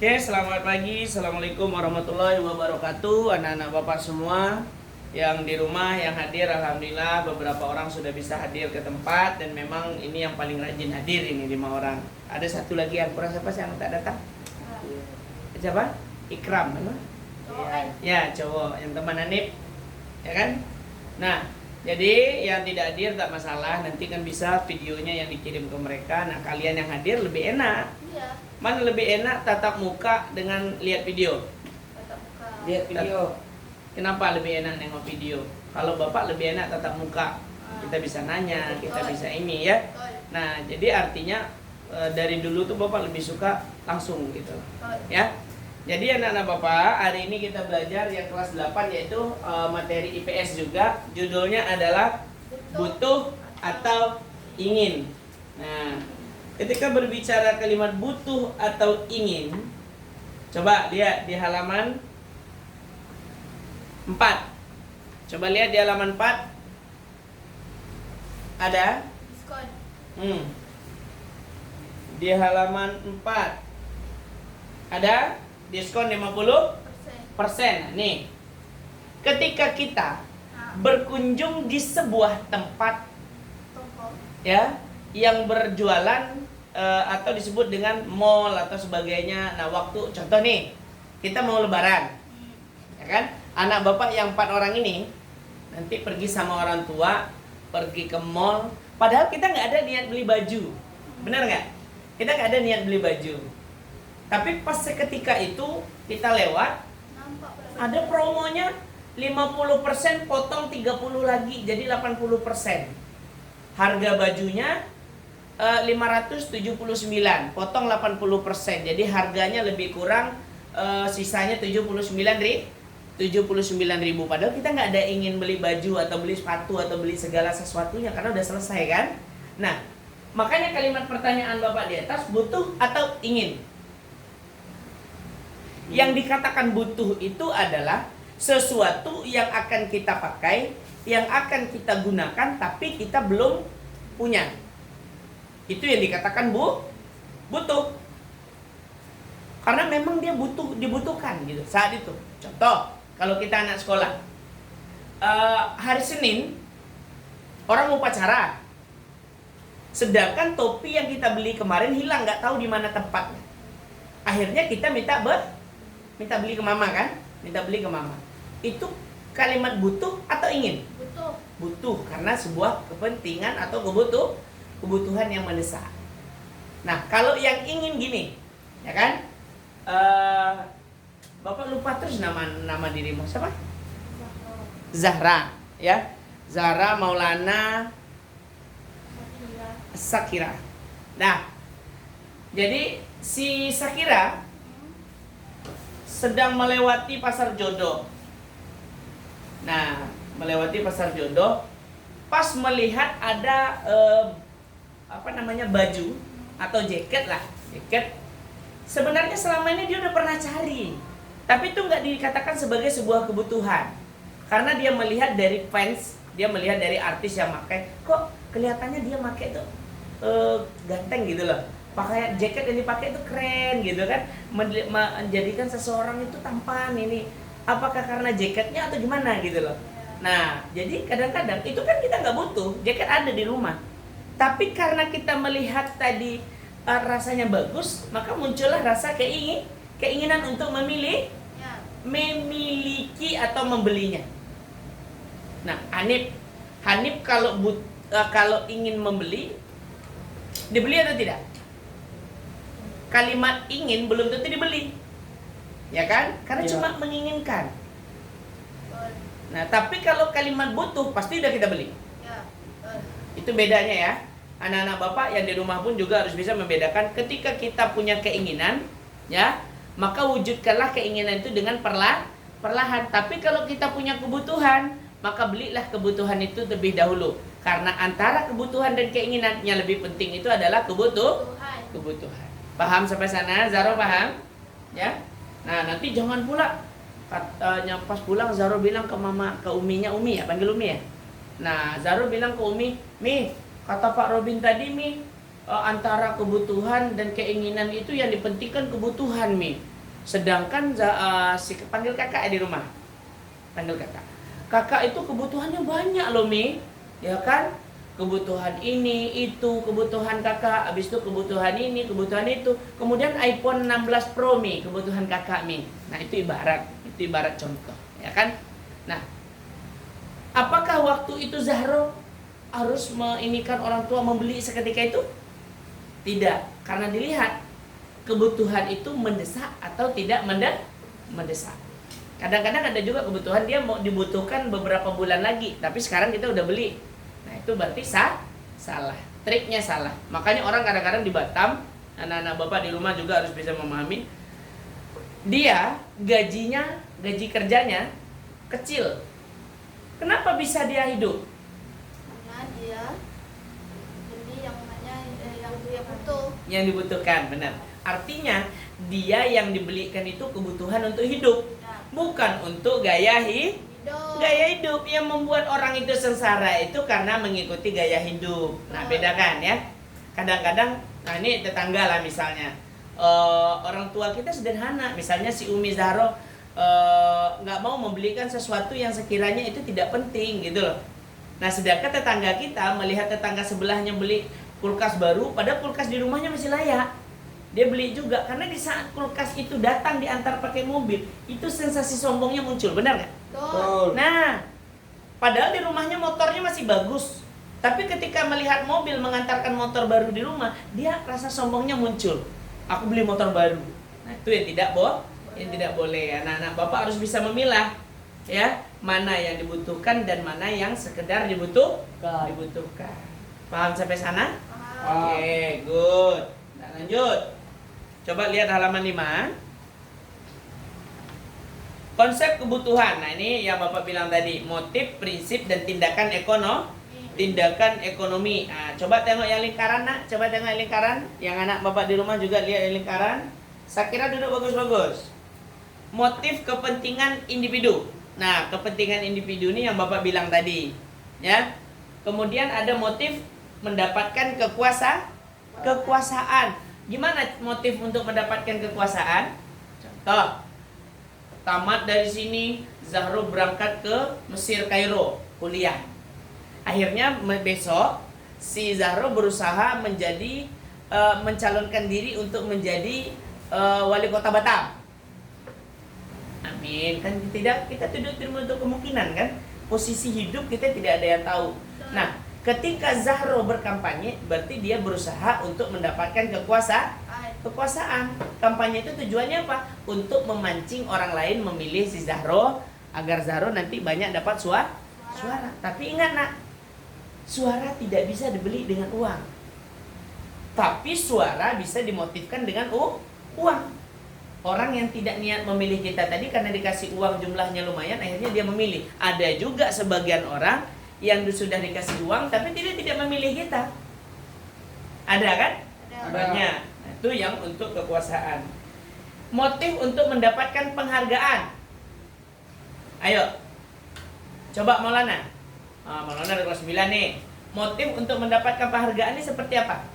Oke, selamat pagi. Assalamualaikum warahmatullahi wabarakatuh. Anak-anak Bapak semua yang di rumah, yang hadir, alhamdulillah beberapa orang sudah bisa hadir ke tempat. Dan memang ini yang paling rajin hadir, ini 5 orang. Ada satu lagi yang kurang, siapa sih yang tak datang? Siapa? Ikram, apa? Ya, cowok, yang teman Hanif, ya kan? Nah, jadi yang tidak hadir tak masalah, nanti kan bisa videonya yang dikirim ke mereka. Nah, kalian yang hadir lebih enak. Iya, Mana lebih enak, tatap muka dengan lihat video? tatap muka. Lihat video. Kenapa lebih enak nengok video? Kalau Bapak lebih enak tatap muka. Kita bisa nanya, kita bisa ini ya. Betul. Nah, jadi artinya dari dulu tuh Bapak lebih suka langsung gitu. Betul. Ya. Jadi anak-anak Bapak, hari ini kita belajar yang kelas 8 yaitu materi IPS juga. Judulnya adalah butuh atau ingin. Nah, ketika berbicara kalimat butuh atau ingin, coba lihat di halaman 4. Coba lihat di halaman 4. Ada? Diskon. Di halaman 4 ada diskon 50%. Nih. Ketika kita berkunjung di sebuah tempat Toko. ya yang berjualan atau disebut dengan mall atau sebagainya. Nah, waktu contoh nih, kita mau lebaran. Ya kan? Anak Bapak yang 4 orang ini nanti pergi sama orang tua, pergi ke mall, padahal kita nggak ada niat beli baju. Benar nggak? Kita nggak ada niat beli baju. Tapi pas seketika itu kita lewat, Nampak ada promonya 50% potong 30 lagi jadi 80%. Harga bajunya 579 potong 80%. Jadi harganya lebih kurang sisanya 79.000. Padahal kita nggak ada ingin beli baju atau beli sepatu atau beli segala sesuatunya karena udah selesai kan. Nah, makanya kalimat pertanyaan Bapak di atas, butuh atau ingin? Yang dikatakan butuh itu adalah sesuatu yang akan kita pakai, yang akan kita gunakan, tapi kita belum punya. Itu yang dikatakan butuh. Karena memang dia dibutuhkan gitu saat itu. Contoh, kalau kita anak sekolah, hari Senin orang mau upacara, sedangkan topi yang kita beli kemarin hilang, nggak tahu di mana tempatnya. Akhirnya kita minta beli ke mama kan? Minta beli ke mama. Itu kalimat butuh atau ingin? Butuh. Butuh karena sebuah kepentingan atau kebutuhan yang mendesak. Nah, kalau yang ingin gini, ya kan? Bapak lupa terus nama dirimu siapa? Zahra, ya. Zahra Maulana Sakira. Nah, jadi si Sakira sedang melewati pasar jodoh. Nah, melewati pasar jodoh, pas melihat ada baju atau jaket lah, jaket. Sebenarnya selama ini dia udah pernah cari, tapi itu nggak dikatakan sebagai sebuah kebutuhan, karena dia melihat dari fans, dia melihat dari artis yang pakai, kok kelihatannya dia pakai tuh ganteng gitu loh. Pakai jaket yang dipakai itu keren gitu kan, menjadikan seseorang itu tampan. Ini apakah karena jaketnya atau gimana gitu loh. Nah, jadi kadang-kadang itu kan kita nggak butuh, jaket ada di rumah, tapi karena kita melihat tadi rasanya bagus, maka muncullah rasa keinginan untuk memiliki atau membelinya. Nah, Hanif kalau ingin membeli, dibeli atau tidak? Kalimat ingin belum tentu dibeli, ya kan? Karena Ya. cuma menginginkan. Nah, tapi kalau kalimat butuh pasti udah kita beli. Ya. Itu bedanya ya. Anak-anak Bapak yang di rumah pun juga harus bisa membedakan. Ketika kita punya keinginan, ya, maka wujudkanlah keinginan itu dengan perlahan. Tapi kalau kita punya kebutuhan, maka belilah kebutuhan itu terlebih dahulu. Karena antara kebutuhan dan keinginan yang lebih penting itu adalah kebutuhan. Paham sampai sana? Zaro paham? Ya. Nah, nanti jangan pula katanya pas pulang Zaro bilang ke mama, ke Umi ya, panggil Umi ya. Nah, Zaro bilang ke Umi, "Mi, kata Pak Robin tadi, Mi, antara kebutuhan dan keinginan itu yang dipentingkan kebutuhan, Mi. Sedangkan panggil kakak di rumah. Panggil kakak. Kakak itu kebutuhannya banyak loh, Mi. Ya kan? Kebutuhan ini, itu, kebutuhan kakak. Habis itu kebutuhan ini, kebutuhan itu. Kemudian iPhone 16 Pro, Mi. Kebutuhan kakak, Mi. Nah, itu ibarat contoh. Ya kan? Nah, apakah waktu itu Zahro harus menginikan orang tua membeli seketika itu? Tidak. Karena dilihat kebutuhan itu mendesak atau tidak mendesak. Kadang-kadang ada juga kebutuhan dia mau dibutuhkan beberapa bulan lagi, tapi sekarang kita udah beli. Nah, itu berarti salah. Triknya salah. Makanya orang kadang-kadang di Batam, anak-anak bapak di rumah juga harus bisa memahami. Dia gaji kerjanya kecil. Kenapa bisa dia hidup? Karena dia beli yang namanya yang dia butuh. Yang dibutuhkan, benar. Artinya dia yang dibelikan itu kebutuhan untuk hidup, bukan untuk gaya hidup. Yang membuat orang itu sengsara itu karena mengikuti gaya hidup. Nah, bedakan ya. Kadang-kadang, nah ini tetangga lah misalnya, orang tua kita sederhana. Misalnya si Umi Zahro nggak mau membelikan sesuatu yang sekiranya itu tidak penting gitu loh. Nah, sedangkan tetangga kita melihat tetangga sebelahnya beli kulkas baru, padahal kulkas di rumahnya masih layak. Dia beli juga, karena di saat kulkas itu datang diantar pakai mobil, itu sensasi sombongnya muncul, benar nggak? Nah, padahal di rumahnya motornya masih bagus, tapi ketika melihat mobil mengantarkan motor baru di rumah, dia rasa sombongnya muncul. Aku beli motor baru. Nah, itu yang tidak boleh. Anak-anak bapak harus bisa memilah, ya, mana yang dibutuhkan dan mana yang sekedar dibutuhkan. Paham sampai sana? Oke, good. Nah, lanjut. Coba lihat halaman 5. Konsep kebutuhan. Nah, ini yang Bapak bilang tadi, motif, prinsip, dan tindakan ekonomi. Nah, coba tengok yang lingkaran, Nak. Coba tengok yang lingkaran. Yang anak Bapak di rumah juga lihat yang lingkaran. Sakira duduk bagus-bagus. Motif kepentingan individu. Nah, kepentingan individu ini yang Bapak bilang tadi, ya. Kemudian ada motif mendapatkan kekuasaan. Gimana motif untuk mendapatkan kekuasaan? Contoh, tamat dari sini, Zahro berangkat ke Mesir, Kairo, kuliah. Akhirnya besok si Zahro berusaha mencalonkan diri untuk menjadi wali kota Batam. Amin. Kan kita tidak menutup kemungkinan kan? Posisi hidup kita tidak ada yang tahu. Nah, ketika Zahro berkampanye, berarti dia berusaha untuk mendapatkan kekuasaan. Kampanye itu tujuannya apa? Untuk memancing orang lain memilih si Zahro, agar Zahro nanti banyak dapat suara. Tapi ingat, Nak, suara tidak bisa dibeli dengan uang. Tapi suara bisa dimotifkan dengan uang. Orang yang tidak niat memilih kita tadi karena dikasih uang jumlahnya lumayan, akhirnya dia memilih. Ada juga sebagian orang yang sudah dikasih uang tapi tidak memilih kita. Ada kan? Banyak. Nah, itu yang untuk kekuasaan. Motif untuk mendapatkan penghargaan. Ayo. Coba Maulana. Maulana ada kelas 9 nih. Motif untuk mendapatkan penghargaan ini seperti apa?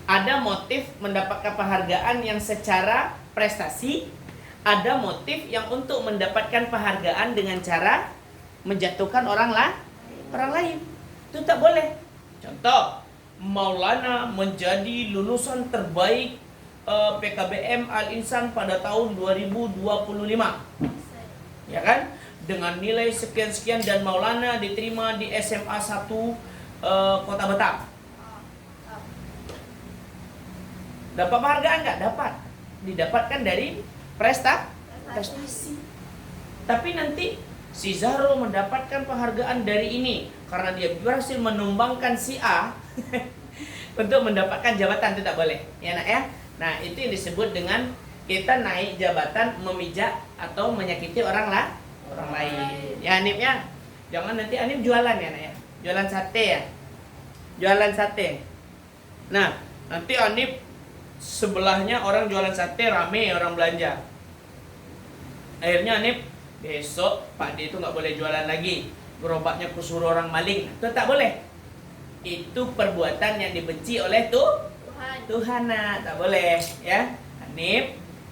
Ada motif mendapatkan penghargaan yang secara prestasi. Ada motif yang untuk mendapatkan penghargaan dengan cara menjatuhkan orang lain. Itu tak boleh. Contoh, Maulana menjadi lulusan terbaik PKBM Al-Insan pada tahun 2025. Ya kan? Dengan nilai sekian-sekian dan Maulana diterima di SMA 1 Kota Batam. Dapat penghargaan nggak? Dapat. Didapatkan dari prestasi. Tapi nanti si Zahro mendapatkan penghargaan dari ini karena dia berhasil menumbangkan si A untuk mendapatkan jabatan. Itu tak boleh, ya Nak ya. Nah, itu yang disebut dengan kita naik jabatan memijak atau menyakiti orang lain. Ya Anip ya. Jangan nanti Anip jualan ya Nak ya. Jualan sate ya. Jualan sate. Nah, nanti Anip sebelahnya orang jualan sate, rame orang belanja. Akhirnya Anip, besok Pak D itu nggak boleh jualan lagi, gerobaknya kusuruh orang maling. Itu tak boleh. Itu perbuatan yang dibenci oleh Tuhan. Tuhana, tak boleh ya. Hanif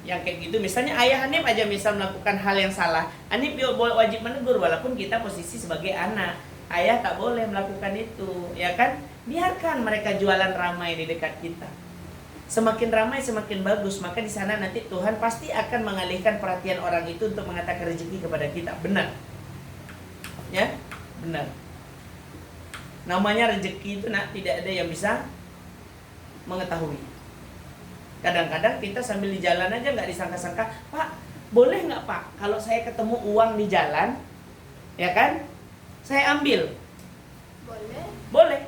yang kayak gitu, misalnya ayah Hanif aja misal melakukan hal yang salah, Hanif wajib menegur walaupun kita posisi sebagai anak. Ayah tak boleh melakukan itu, ya kan? Biarkan mereka jualan ramai di dekat kita. Semakin ramai semakin bagus, maka di sana nanti Tuhan pasti akan mengalihkan perhatian orang itu untuk mengatakan rezeki kepada kita. Benar. Ya? Benar. Namanya rezeki itu tidak ada yang bisa mengetahui. Kadang-kadang kita sambil di jalan aja nggak disangka-sangka, Pak, boleh nggak Pak kalau saya ketemu uang di jalan, ya kan? Saya ambil. Boleh. Boleh,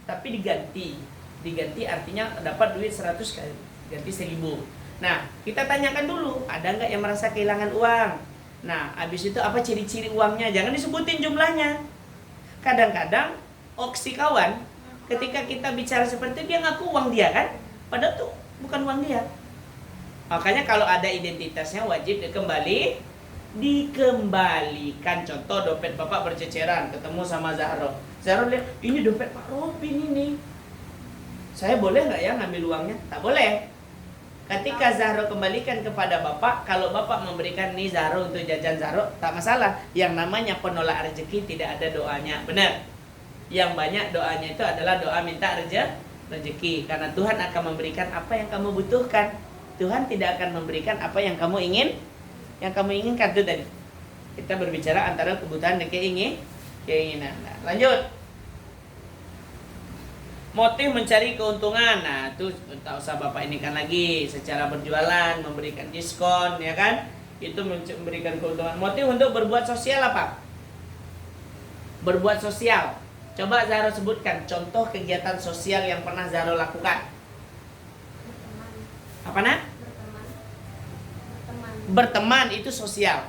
tapi diganti. Diganti artinya dapat duit 100 kali, ganti 1000. Nah, kita tanyakan dulu, ada nggak yang merasa kehilangan uang? Nah, habis itu apa ciri-ciri uangnya? Jangan disebutin jumlahnya. Kadang-kadang oksi kawan, ketika kita bicara seperti itu, dia ngaku uang dia kan? Padahal tuh bukan uang dia. Makanya kalau ada identitasnya wajib dikembalikan. Contoh dompet bapak berceceran, ketemu sama Zahro. Zahro lihat, ini dompet Pak Robin ini. Saya boleh nggak ya ngambil uangnya? Tak boleh. Ketika Zahro kembalikan kepada bapak, kalau bapak memberikan nih Zahro untuk jajan Zahro, tak masalah. Yang namanya penolak rezeki tidak ada doanya, benar. Yang banyak doanya itu adalah doa minta rezeki. Karena Tuhan akan memberikan apa yang kamu butuhkan. Tuhan tidak akan memberikan apa yang kamu inginkan itu tadi. Kita berbicara antara kebutuhan dan keinginan. Nah, lanjut. Motif mencari keuntungan. Nah, itu tak usah Bapak ini kan lagi. Secara berjualan, memberikan diskon, ya kan? Itu memberikan keuntungan. Motif untuk berbuat sosial apa? Berbuat sosial. Coba Zahro sebutkan contoh kegiatan sosial yang pernah Zahro lakukan. Apa nak? Berteman itu sosial.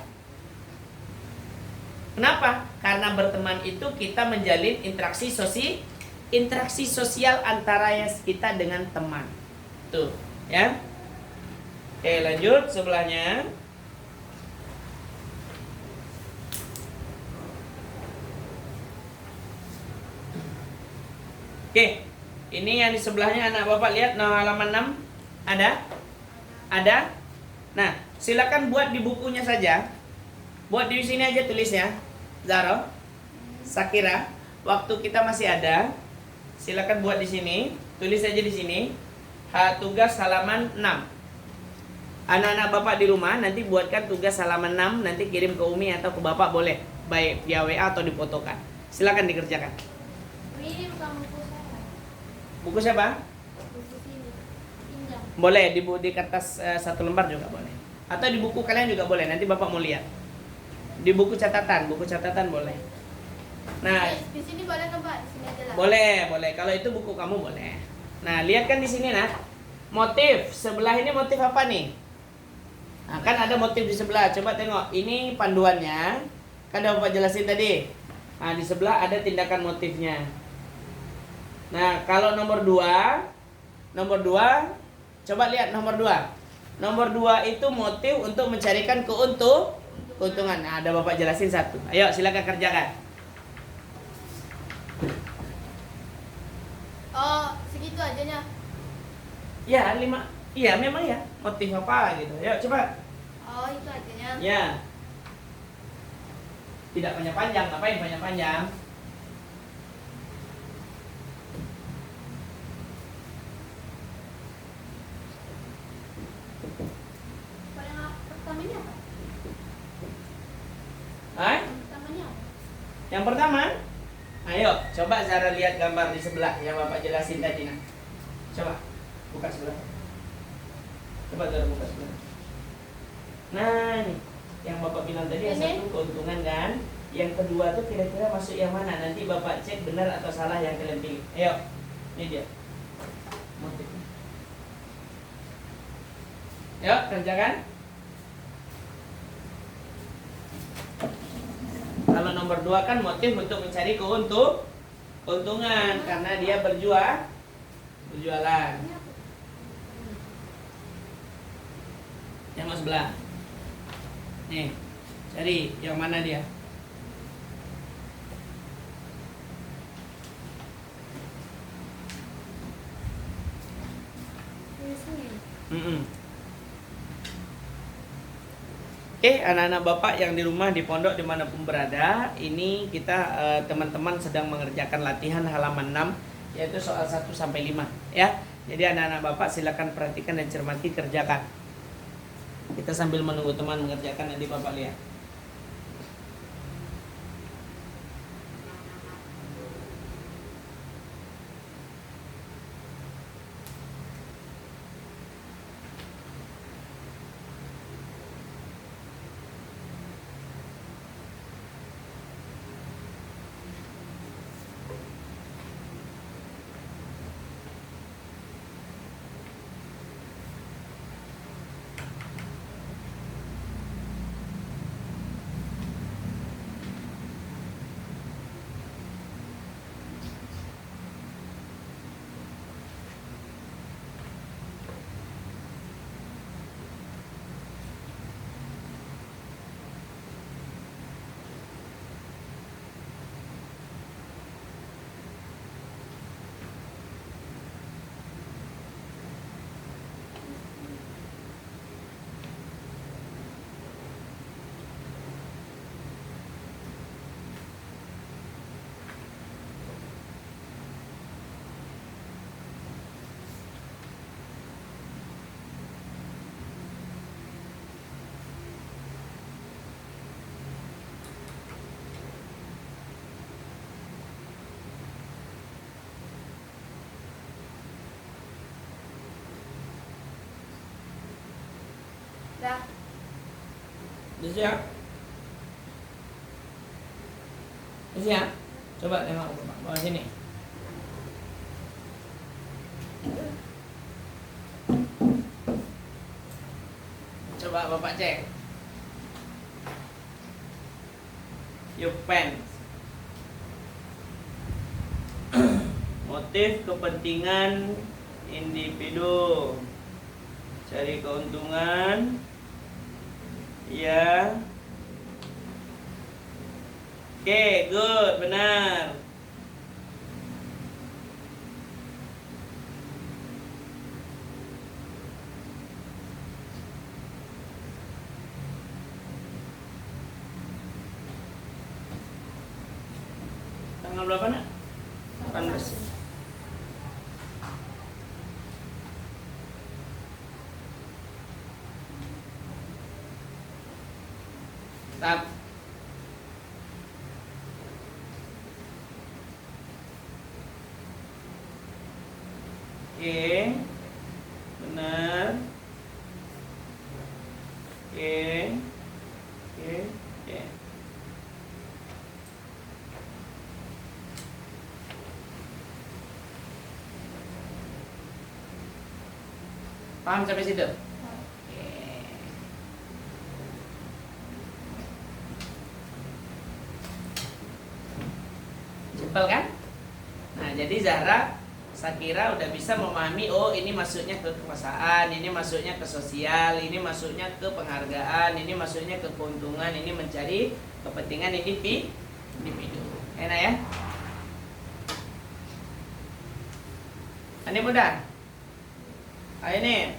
Kenapa? Karena berteman itu kita menjalin interaksi sosial antara kita dengan teman. Tuh, ya. Oke, lanjut sebelahnya. Oke. Ini yang di sebelahnya anak Bapak lihat halaman 6 ada? Ada? Nah, silakan buat di bukunya saja. Buat di sini aja tulisnya. Zahro, Sakira, waktu kita masih ada, silakan buat di sini. Tulis aja di sini. Tugas halaman 6. Anak-anak Bapak di rumah nanti buatkan tugas halaman 6, nanti kirim ke Umi atau ke Bapak boleh, baik via WA atau difotokan. Silakan dikerjakan. Ini bukan buku saya. Buku siapa? Buku sini. Pinjam. Boleh di kertas 1 lembar juga boleh. Atau di buku kalian juga boleh. Nanti Bapak mau lihat. Di buku catatan boleh. Nah, Di sini boleh kan Pak? Di sini aja lah. boleh. Kalau itu buku kamu boleh. Nah, lihat kan di sini nak. Motif sebelah ini motif apa nih? Nah, kan ada motif di sebelah. Coba tengok. Ini panduannya. Kan udah Bapak jelasin tadi. Nah, di sebelah ada tindakan motifnya. Nah, kalau nomor 2, coba lihat nomor 2. Nomor 2 itu motif untuk mencarikan keuntungan. Nah, ada Bapak jelasin satu. Ayo, silakan kerjakan. Oh, segitu ajanya. Ya, 5. Iya, memang ya. Motif apa gitu. Ayo, coba. Oh, itu ajanya. Ya. Tidak panjang-panjang. Ngapain panjang-panjang? Pertamanya apa? Hai? Pertamanya apa? Yang pertama, ayo, coba Zara lihat gambar di sebelah yang Bapak jelasin tadi. Nah. Coba, buka sebelah. Coba Zara buka sebelah. Nah, nih, yang Bapak bilang tadi yang Ini? satu keuntungan kan? Yang kedua tuh kira-kira masuk yang mana? Nanti Bapak cek benar atau salah yang kalian pilih. Ayo, ini dia. Motifnya. Yuk, kerjakan. Kalau nomor 2 kan motif untuk mencari keuntungan karena dia berjualan. Yang sebelah. Nih, cari yang mana dia? di sini. Mm-mm. Oke, anak-anak Bapak yang di rumah, di pondok, dimanapun berada, ini kita teman-teman sedang mengerjakan latihan halaman 6, yaitu soal 1 sampai 5 ya. Jadi anak-anak Bapak silakan perhatikan dan cermati, kerjakan. Kita sambil menunggu teman mengerjakan, nanti Bapak lihat. Dah. Udah siap? Udah siap? Coba tengok Bapak, bawa sini. Coba Bapak cek. Your pants. Motif kepentingan individu. Cari keuntungan. Ya. Oke, good, benar. Tanggal berapa nak? 18. Tap. Oke. Benar. Oke. Oke. Oke. Paham sampai situ? Simpel kan? Nah, jadi Zahra saya kira udah bisa memahami, oh ini masuknya ke kekuasaan, ini masuknya ke sosial, ini masuknya ke penghargaan, ini masuknya ke keuntungan, ini mencari kepentingan individu. Enak ya? Ini mudah. Ayo nih.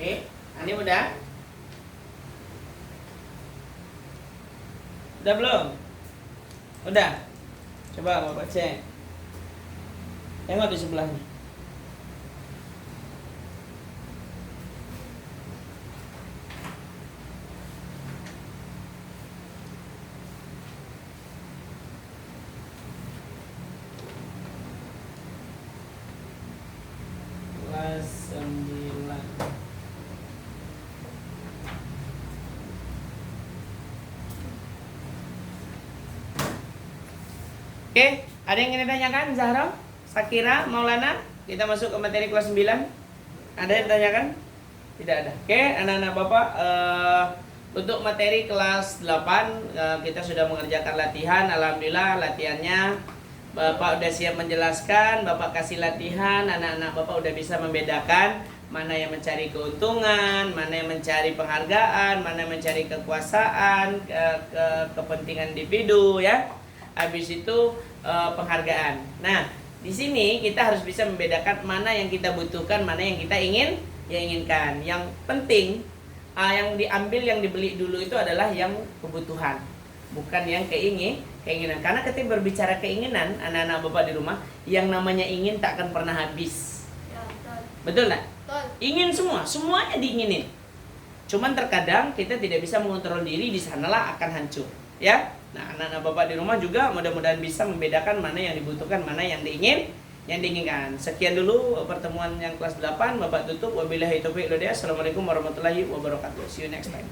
Oke, ini udah? Udah belum? Udah? Coba Bapak cek. Tengok di sebelahnya. 9. Oke, ada yang ingin ditanyakan? Zahra, Sakira, Maulana? Kita masuk ke materi kelas 9. Ada yang ditanyakan? Tidak ada. Oke, anak-anak Bapak, untuk materi kelas 8 kita sudah mengerjakan latihan. Alhamdulillah latihannya Bapak udah siap menjelaskan, Bapak kasih latihan, anak-anak Bapak udah bisa membedakan mana yang mencari keuntungan, mana yang mencari penghargaan, mana yang mencari kekuasaan, kepentingan individu ya. Habis itu penghargaan. Nah, di sini kita harus bisa membedakan mana yang kita butuhkan, mana yang kita inginkan. Yang penting yang diambil, yang dibeli dulu itu adalah yang kebutuhan, bukan yang keinginan. Karena ketika berbicara keinginan, anak-anak Bapak di rumah, yang namanya ingin tak akan pernah habis. Ya, betul. Betul nggak? Betul. Ingin semuanya diinginin. Cuman terkadang kita tidak bisa mengontrol diri, di sanalah akan hancur, ya. Nah, anak-anak Bapak di rumah juga mudah-mudahan bisa membedakan mana yang dibutuhkan, mana yang diinginkan. Sekian dulu pertemuan yang kelas 8. Bapak tutup. Wabillahi taufiq wal hidayah. Assalamualaikum warahmatullahi wabarakatuh. See you next time.